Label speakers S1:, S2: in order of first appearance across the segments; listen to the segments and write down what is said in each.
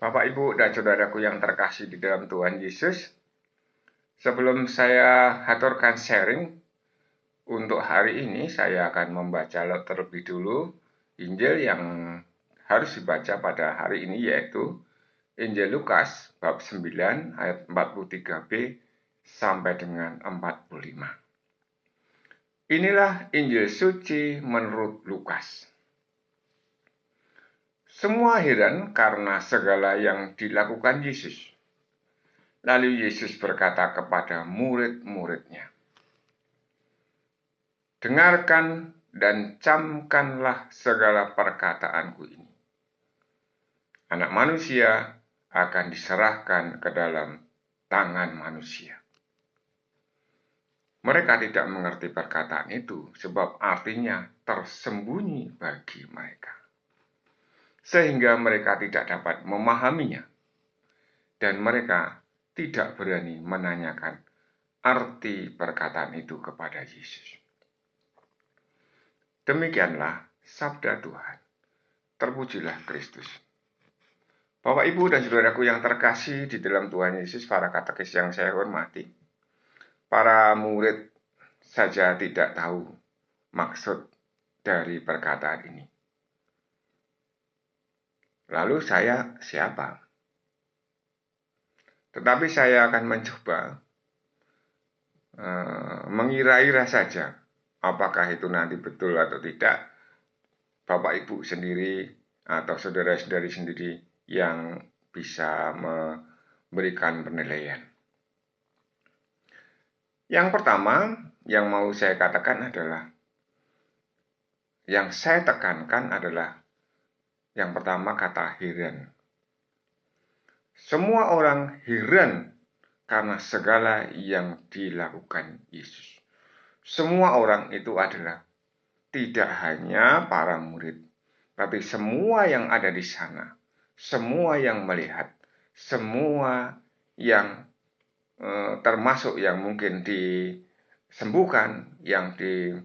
S1: Bapak, Ibu, dan saudaraku yang terkasih di dalam Tuhan Yesus, sebelum saya haturkan sharing untuk hari ini, saya akan membaca terlebih dulu Injil yang harus dibaca pada hari ini, yaitu Injil Lukas bab 9 ayat 43b sampai dengan 45. Inilah Injil suci menurut Lukas. Semua heran karena segala yang dilakukan Yesus. Lalu Yesus berkata kepada murid-muridnya, "Dengarkan dan camkanlah segala perkataanku ini. Anak manusia akan diserahkan ke dalam tangan manusia." Mereka tidak mengerti perkataan itu, sebab artinya tersembunyi bagi mereka, sehingga mereka tidak dapat memahaminya, dan mereka tidak berani menanyakan arti perkataan itu kepada Yesus. Demikianlah sabda Tuhan. Terpujilah Kristus. Bapak, Ibu, dan saudaraku yang terkasih di dalam Tuhan Yesus, para katekis yang saya hormati, para murid saja tidak tahu maksud dari perkataan ini. Lalu saya siapa? Tetapi saya akan mencoba mengira-ira saja apakah itu nanti betul atau tidak. Bapak Ibu sendiri atau saudara-saudari sendiri yang bisa memberikan penilaian. Yang pertama yang mau saya katakan adalah, yang saya tekankan adalah yang pertama kata heran. Semua orang heran karena segala yang dilakukan Yesus. Semua orang itu adalah tidak hanya para murid, tapi semua yang ada di sana, semua yang melihat, semua yang termasuk yang mungkin disembuhkan, yang di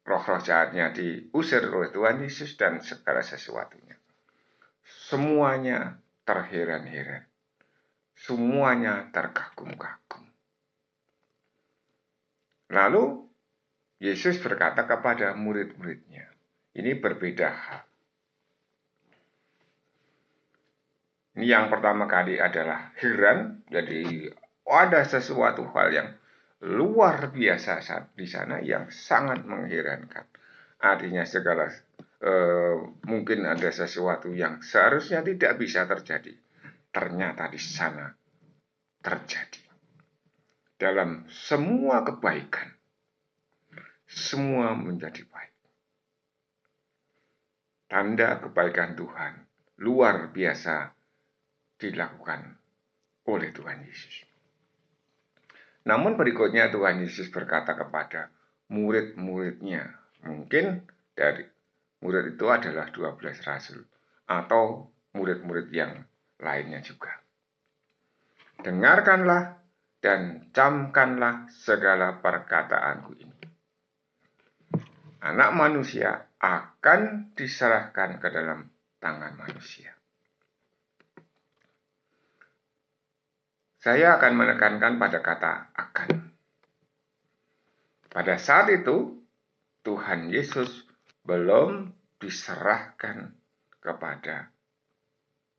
S1: roh-roh jahatnya diusir oleh Tuhan Yesus dan segala sesuatunya. Semuanya terheran-heran, semuanya terkagum-kagum. Lalu Yesus berkata kepada murid-muridnya, ini berbeda hal. Ini yang pertama kali adalah heran, jadi ada sesuatu hal yang luar biasa di sana yang sangat mengherankan. Artinya segala mungkin ada sesuatu yang seharusnya tidak bisa terjadi, ternyata di sana terjadi. Dalam semua kebaikan, semua menjadi baik. Tanda kebaikan Tuhan luar biasa dilakukan oleh Tuhan Yesus. Namun berikutnya Tuhan Yesus berkata kepada murid-muridnya, mungkin dari murid itu adalah 12 rasul atau murid-murid yang lainnya juga. Dengarkanlah dan camkanlah segala perkataanku ini. Anak manusia akan diserahkan ke dalam tangan manusia. Saya akan menekankan pada kata akan. Pada saat itu, Tuhan Yesus belum diserahkan kepada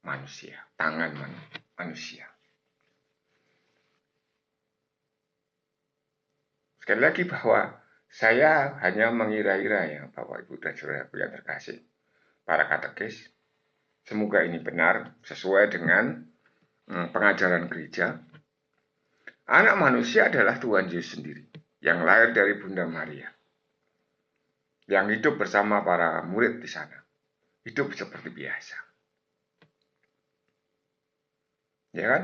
S1: manusia, tangan manusia. Sekali lagi bahwa saya hanya mengira-ira ya Bapak Ibu dan saudaraku yang terkasih, para katekis. Semoga ini benar sesuai dengan pengajaran gereja. Anak manusia adalah Tuhan Yesus sendiri yang lahir dari Bunda Maria, yang hidup bersama para murid di sana, hidup seperti biasa. Ya kan?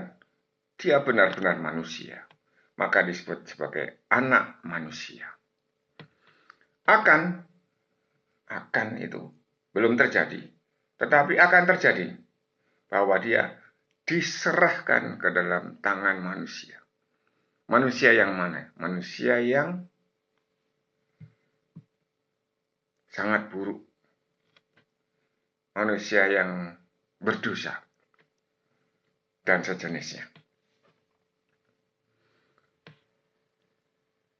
S1: Dia benar-benar manusia, maka disebut sebagai anak manusia. Akan itu belum terjadi, tetapi akan terjadi bahwa dia diserahkan ke dalam tangan manusia. Manusia yang mana? Manusia yang sangat buruk. Manusia yang berdosa, dan sejenisnya.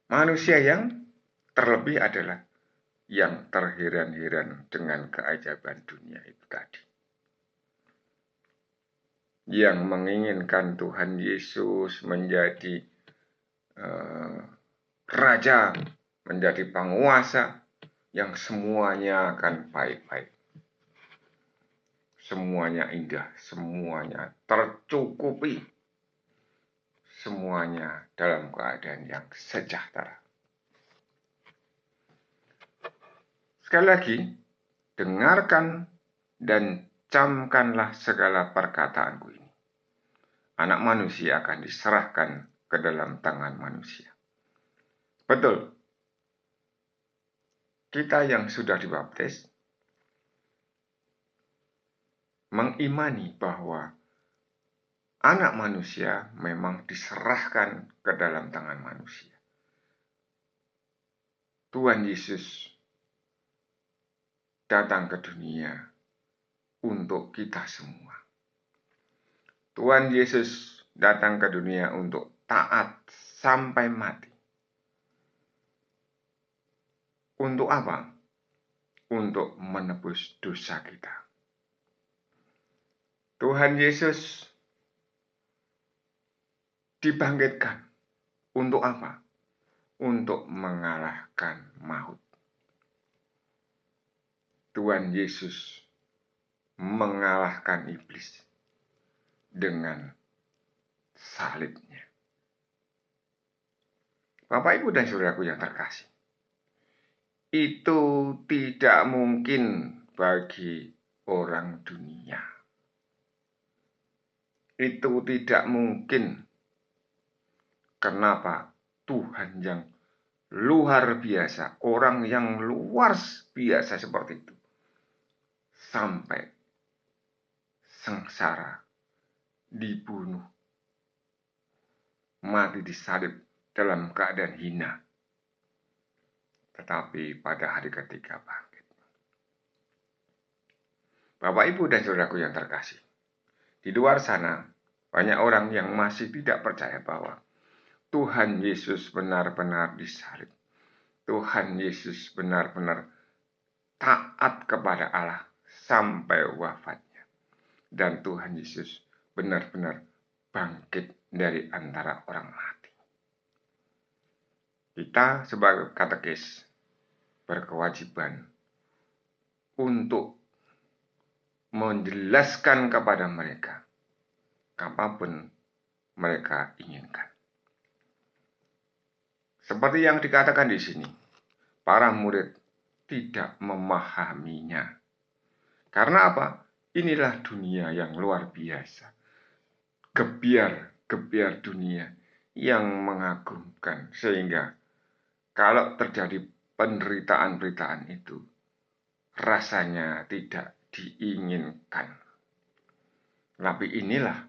S1: Manusia yang terlebih adalah yang terheran-heran dengan keajaiban dunia itu tadi. Yang menginginkan Tuhan Yesus menjadi raja, menjadi penguasa, yang semuanya akan baik-baik. Semuanya indah, semuanya tercukupi. Semuanya dalam keadaan yang sejahtera. Sekali lagi, dengarkan dan camkanlah segala perkataanku ini. Anak manusia akan diserahkan ke dalam tangan manusia. Betul, kita yang sudah dibaptis mengimani bahwa anak manusia memang diserahkan ke dalam tangan manusia. Tuhan Yesus datang ke dunia untuk kita semua. Tuhan Yesus datang ke dunia untuk taat sampai mati. Untuk apa? Untuk menebus dosa kita. Tuhan Yesus dibangkitkan. Untuk apa? Untuk mengalahkan maut. Tuhan Yesus mengalahkan iblis dengan salibnya. Bapak, Ibu, dan saudaraku yang terkasih, itu tidak mungkin bagi orang dunia. Itu tidak mungkin. Kenapa? Tuhan yang luar biasa, orang yang luar biasa seperti itu, sampai sengsara, dibunuh, mati disalib dalam keadaan hina. Tetapi pada hari ketiga bangkit. Bapak, Ibu, dan saudaraku yang terkasih, di luar sana banyak orang yang masih tidak percaya bahwa Tuhan Yesus benar-benar disalib. Tuhan Yesus benar-benar taat kepada Allah sampai wafatnya. Dan Tuhan Yesus benar-benar bangkit dari antara orang mati. Kita sebagai katekis berkewajiban untuk menjelaskan kepada mereka apapun mereka inginkan. Seperti yang dikatakan di sini, para murid tidak memahaminya. Karena apa? Inilah dunia yang luar biasa. Gebiar dunia yang mengagumkan. Sehingga kalau terjadi penderitaan-penderitaan itu, rasanya tidak diinginkan. Tapi inilah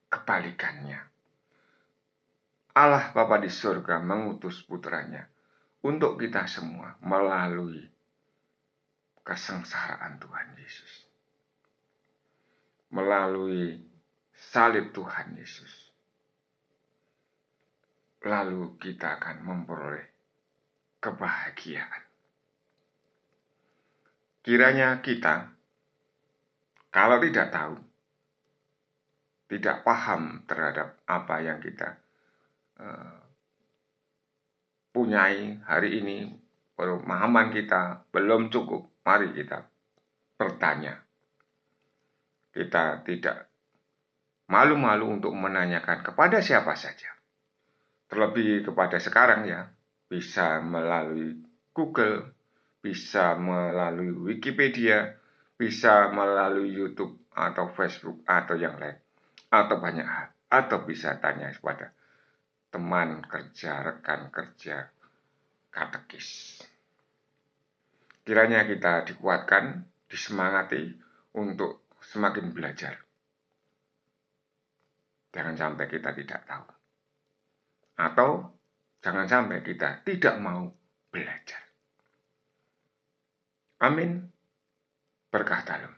S1: kebalikannya. Allah Bapa di surga mengutus putranya untuk kita semua melalui kesengsaraan Tuhan Yesus. Melalui salib Tuhan Yesus. Lalu kita akan memperoleh kebahagiaan. Kiranya kita, kalau tidak tahu, tidak paham terhadap apa yang kita punyai hari ini, pemahaman kita belum cukup, mari kita bertanya. Kita tidak malu-malu untuk menanyakan kepada siapa saja. Terlebih kepada sekarang ya, bisa melalui Google, bisa melalui Wikipedia, bisa melalui YouTube atau Facebook atau yang lain, atau banyak hal, atau bisa tanya kepada teman kerja, rekan kerja, katekis. Kiranya kita dikuatkan, disemangati untuk semakin belajar. Jangan sampai kita tidak tahu. Atau jangan sampai kita tidak mau belajar. Amin. Berkah dalam.